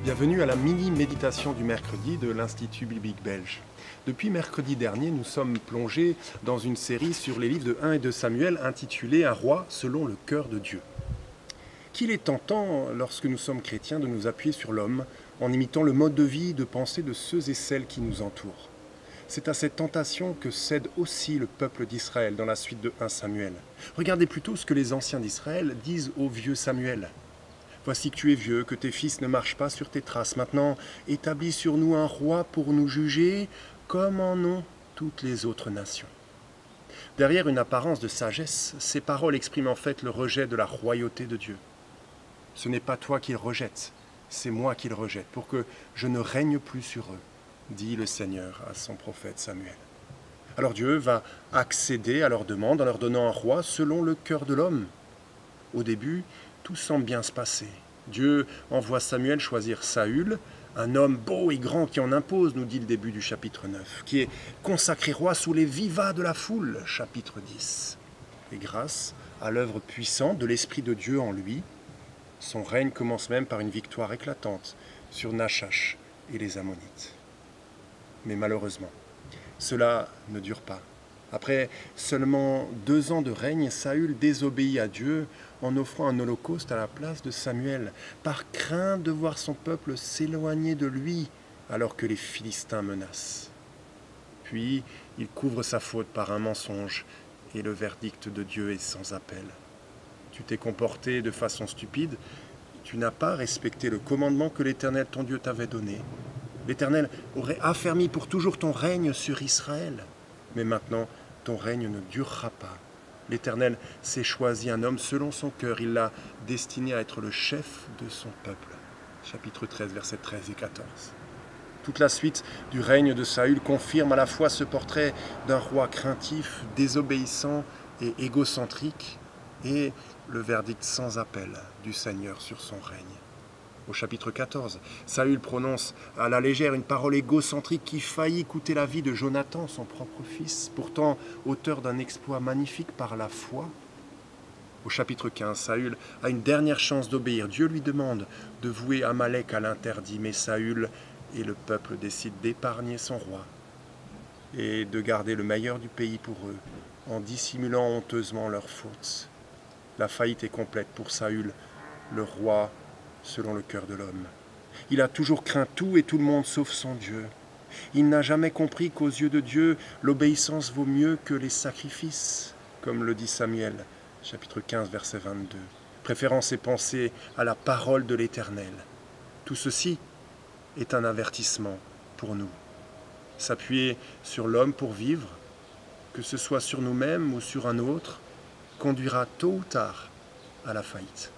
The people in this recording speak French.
Bienvenue à la mini-méditation du mercredi de l'Institut biblique belge. Depuis mercredi dernier, nous sommes plongés dans une série sur les livres de 1 et 2 Samuel intitulée « Un roi selon le cœur de Dieu ». Qu'il est tentant, lorsque nous sommes chrétiens, de nous appuyer sur l'homme en imitant le mode de vie, de pensée de ceux et celles qui nous entourent. C'est à cette tentation que cède aussi le peuple d'Israël dans la suite de 1 Samuel. Regardez plutôt ce que les anciens d'Israël disent au vieux Samuel. « Voici que tu es vieux, que tes fils ne marchent pas sur tes traces. Maintenant, établis sur nous un roi pour nous juger, comme en ont toutes les autres nations. » Derrière une apparence de sagesse, ces paroles expriment en fait le rejet de la royauté de Dieu. Ce n'est pas toi qu'ils rejettent, c'est moi qu'ils rejettent, pour que je ne règne plus sur eux, dit le Seigneur à son prophète Samuel. Alors Dieu va accéder à leur demande en leur donnant un roi selon le cœur de l'homme. Au début, tout semble bien se passer. Dieu envoie Samuel choisir Saül, un homme beau et grand qui en impose, nous dit le début du chapitre 9, qui est consacré roi sous les vivats de la foule, chapitre 10. Et grâce à l'œuvre puissante de l'Esprit de Dieu en lui, son règne commence même par une victoire éclatante sur Nachash et les Ammonites. Mais malheureusement, cela ne dure pas. Après seulement 2 ans de règne, Saül désobéit à Dieu en offrant un holocauste à la place de Samuel, par crainte de voir son peuple s'éloigner de lui alors que les Philistins menacent. Puis il couvre sa faute par un mensonge et le verdict de Dieu est sans appel. Tu t'es comporté de façon stupide, tu n'as pas respecté le commandement que l'Éternel ton Dieu t'avait donné. L'Éternel aurait affermi pour toujours ton règne sur Israël, mais maintenant ton règne ne durera pas. L'Éternel s'est choisi un homme selon son cœur, il l'a destiné à être le chef de son peuple. Chapitre 13, versets 13 et 14. Toute la suite du règne de Saül confirme à la fois ce portrait d'un roi craintif, désobéissant et égocentrique, et le verdict sans appel du Seigneur sur son règne. Au chapitre 14, Saül prononce à la légère une parole égocentrique qui faillit coûter la vie de Jonathan, son propre fils, pourtant auteur d'un exploit magnifique par la foi. Au chapitre 15, Saül a une dernière chance d'obéir. Dieu lui demande de vouer Amalek à l'interdit, mais Saül et le peuple décident d'épargner son roi et de garder le meilleur du pays pour eux, en dissimulant honteusement leurs fautes. La faillite est complète pour Saül, le roi selon le cœur de l'homme. Il a toujours craint tout et tout le monde sauf son Dieu. Il n'a jamais compris qu'aux yeux de Dieu, l'obéissance vaut mieux que les sacrifices, comme le dit Samuel, chapitre 15, verset 22, préférant ses pensées à la parole de l'Éternel. Tout ceci est un avertissement pour nous. S'appuyer sur l'homme pour vivre, que ce soit sur nous-mêmes ou sur un autre, conduira tôt ou tard à la faillite.